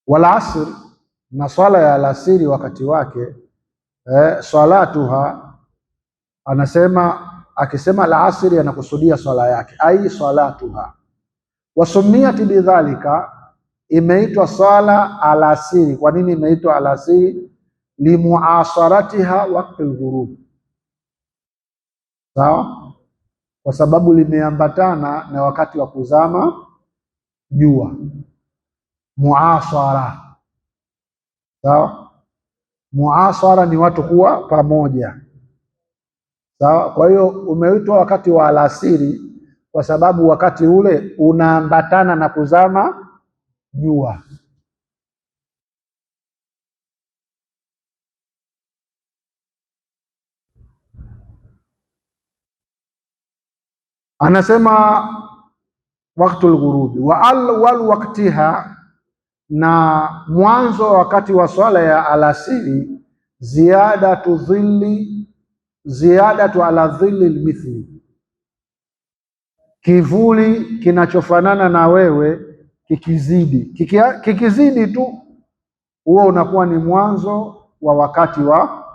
Wal asr, na swala ya alasiri wakati wake, salatuha, anasema akisema alasiri anakusudia swala yake, ai salatuha. Wasumiyati bidhalika, imeitwa swala alasiri. Kwa nini imeitwa alasiri? Limuasaratiha waqti alghurub, sawa, kwa sababu limeambatana na wakati wa kuzama jua. Muasara, sawa. Muasara ni watu kuwa pamoja, sawa. Kwa hiyo umeitwa wakati wa alasiri kwa sababu wakati ule unaambatana na kuzama jua. Anasema waktul ghurubi wa awwal waktiha, na mwanzo wa wakati wa swala ya alasiri, ziyadatu ala dhilli almithli, kivuli kinachofanana na wewe kikizidi. Kikizidi tu, huo unakuwa ni mwanzo wa wakati wa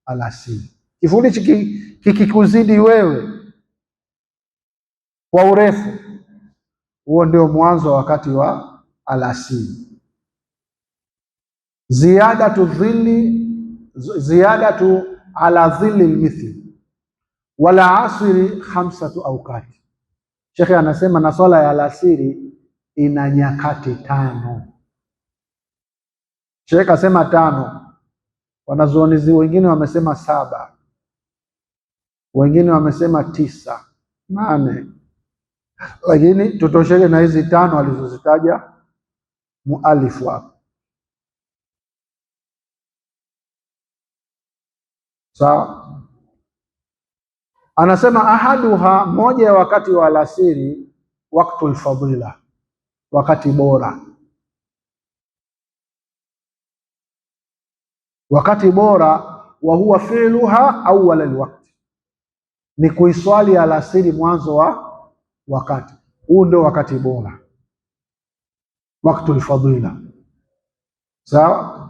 alasiri. Kivuli kikikuzidi wewe kwa urefu, huo ndio mwanzo wa wakati wa alasiri. Ziyadatu ala dhilli almithli wala asri 5 awqati. Shekhe anasema na swala ya alasiri ina nyakati 5. Shekhe asema 5, wanazuoni wengine wamesema 7, wengine wamesema 9, 8, lakini tutosheke na hizi 5 alizozitaja mualifu hapo, sawa. Anasema ahaduha, moja ya wakati wa alasiri, waktul fadila, wakati bora. Wakati bora wa huwa fi'luha awwal alwaqti, ni kuiswali alasiri mwanzo wa wakati. Huu ndio wakati bora, waktul fadila, sawa.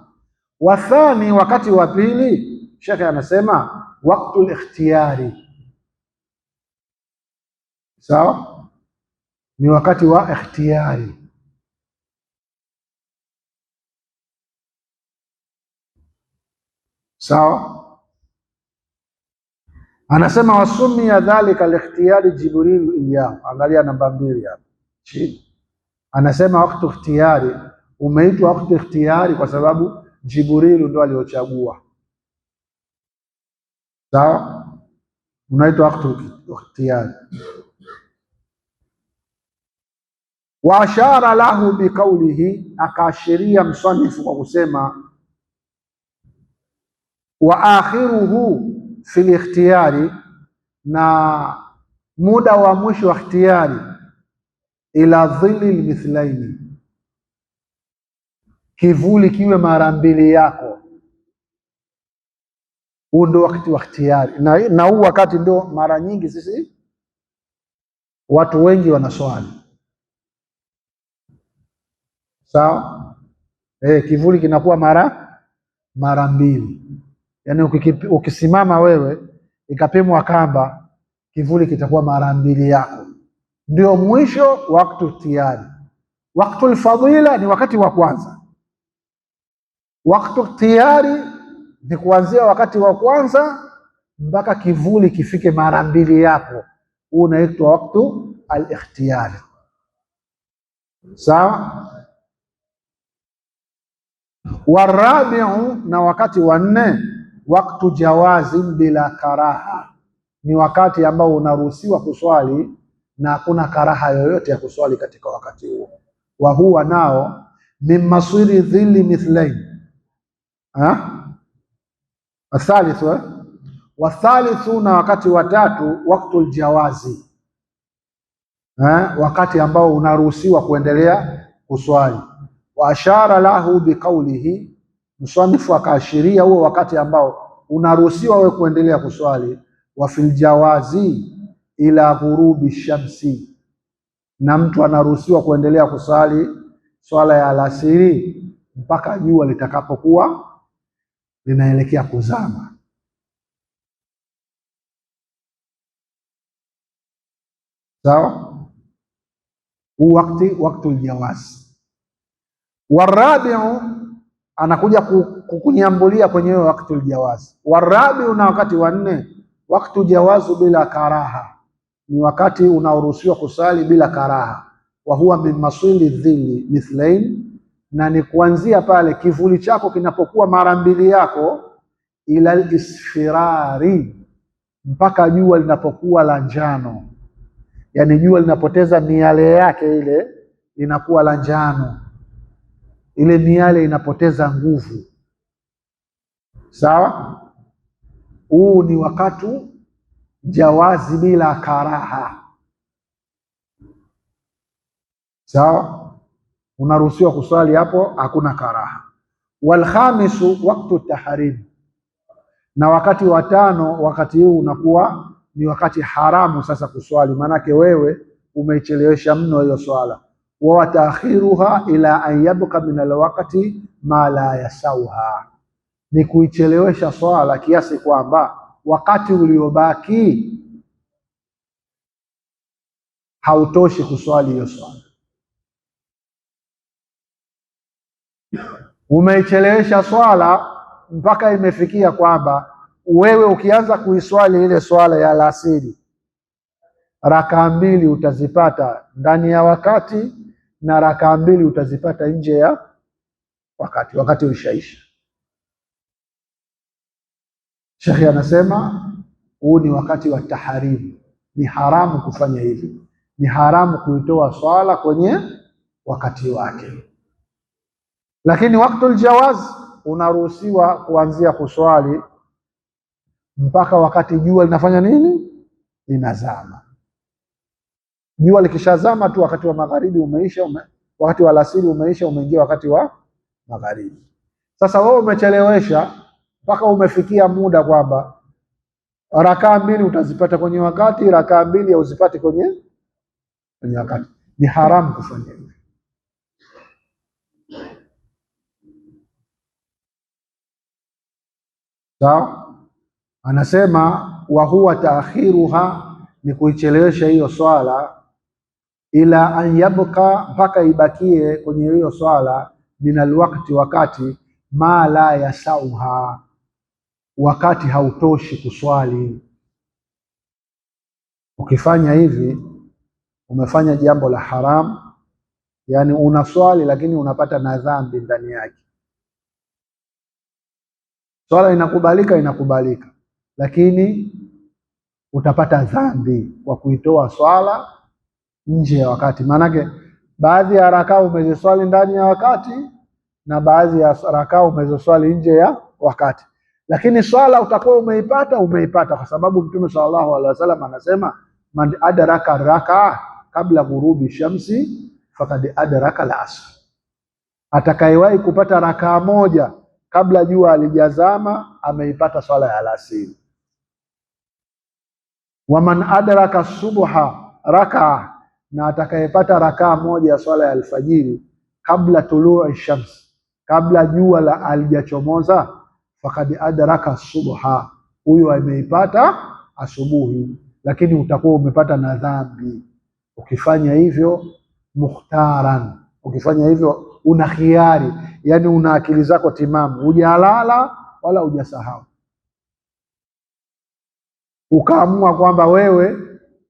Wathani, wakati wa pili, shekhe anasema waktul ikhtiyari, sawa, ni wakati wa ikhtiyari. Sawa, anasema wasumia dhalika al-ikhtiyari Jibrilu iyahu. Angalia namba 2 hapa chini, anasema wakati ikhtiyari umeitwa wakati ikhtiyari kwa sababu Jibrilu ndo aliochagua, sawa, unaitwa wakati ikhtiyari. Wa ashara lahu biqaulihi, akaashiria msanifu kwa kusema wa akhiruhu fil ikhtiyari, na muda wa mwisho wa ikhtiyari, ila dhilli almithlaini, kivuli kiwe mara 2 yako. Huu ndio wakati wa ikhtiyari, na huu wakati ndio mara nyingi sisi watu wengi wanaswali, sawa. Kivuli kinakuwa mara 2. Yaani ukisimama wewe ikapimwa kamba, kivuli kitakuwa mara 2 yako. Ndio mwisho wakati ikhtiyari. Wakati alfadhila ni wakati wa kwanza. Wakati ikhtiyari ni kuanzia wakati wa kwanza mpaka kivuli kifike mara 2 yako. Huu unaitwa wakati al-ikhtiyari, sawa. Warabiu, na wakati wa 4, wakati jawazin bila karaha, ni wakati ambao unaruhusiwa kuswali na hakuna karaha yoyote ya kuswali katika wakati huo. Wa huwa nao min masiri dhilli mithlain, athalithu wathalithu, na wakati wa 3, wakati jawazi, wakati ambao unaruhusiwa kuendelea kuswali. Wa ashara lahu biqaulihi, msanifu akaashiria huo wakati ambao unaruhusiwa wewe kuendelea kuswali. Wa fil jawazi ila ghurubi shamsi, na mtu anaruhusiwa kuendelea kusali swala ya alasiri mpaka jua litakapokuwa linaelekea kuzama. Sawa? Huu waktul jawaz. Warabiu, anakuja kukunyambulia kwenye hiyo waktul jawaz. Warabiu, na wakati wa nne, waktu jawazu bila karaha, ni wakati unaoruhusiwa kusali bila karaha. Wa huwa min masili dhilli mithlain, na ni kuanzia pale kivuli chako kinapokuwa mara mbili yako, ila isfirari, mpaka jua linapokuwa la njano, yani jua linapoteza miale yake, ile linakuwa la njano, ile miale inapoteza nguvu. Sawa? Huu ni wakati jawazi bila karaha. Sawa? Unaruhusiwa kuswali hapo, hakuna karaha. Walkhamisu waktu tahrim, na wakati wa tano, wakati huu unakuwa ni wakati haramu sasa kuswali, maanake wewe umeichelewesha mno hiyo swala. Wa taakhiruha ila an yabqa min alwaqti ma la yasauha, ni kuichelewesha swala kiasi kwamba wakati uliobaki hautoshi kuswali hiyo swala. Umeichelewesha swala mpaka imefikia kwamba wewe ukianza kuiswali ile swala ya alasiri, rakaa mbili utazipata ndani ya wakati na rakaa mbili utazipata nje ya wakati ulishaisha. Shekhi anasema huu ni wakati wa taharimu, ni haramu kufanya hivi, ni haramu kuitoa swala kwenye wakati wake. Lakini waktul jawaz unaruhusiwa kuanzia kuswali mpaka wakati jua linafanya nini? Linazama. Jua likishazama tu, wakati wa magharibi umeisha, wakati wa alasiri umeisha, umeingia wakati wa magharibi. Sasa wewe umechelewesha mpaka umefikia muda kwamba rakaa mbili utazipata kwenye wakati, rakaa mbili hauzipati kwenye wakati. Ni haramu kufanya hivyo. Sawa? Anasema wa huwa taakhiruha, ni kuichelewesha hiyo swala, ila an yabqa, mpaka ibakie kwenye hiyo swala, min alwaqti, wakati ma la yasauha, wakati hautoshi kuswali. Ukifanya hivi umefanya jambo la haramu, yani unaswali lakini unapata na dhambi ndani yake. Swala inakubalika, lakini utapata dhambi kwa kuitoa swala nje ya wakati. Maanake baadhi ya rakaa umeziswali ndani ya wakati na baadhi ya rakaa umeziswali nje ya wakati, lakini swala utakuwa umeipata kwa sababu Mtume sallallahu alaihi wasallam anasema, man adraka rakaa kabla ghurubi shamsi fakad adraka al-asr, atakayewahi kupata rakaa moja kabla jua alijazama ameipata swala ya alasiri. Waman adraka subha rakaa, na atakayepata rakaa moja ya swala ya alfajiri kabla tuluu shams, kabla jua la alijachomoza, fakad adraka subha, huyo ameipata asubuhi, lakini utakuwa umepata na dhambi. Ukifanya hivyo mukhtaran, ukifanya hivyo una khiari, yani una akili zako timamu, hujalala wala hujasahau, ukaamua kwamba wewe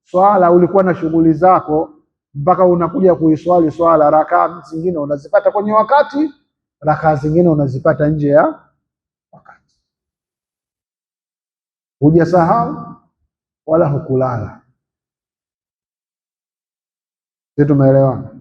swala ulikuwa na shughuli zako mpaka unakuja kuiswali swala, rakaa zingine unazipata kwenye wakati, rakaa zingine unazipata nje ya wakati, hujasahau wala hukulala. Sisi tumeelewana?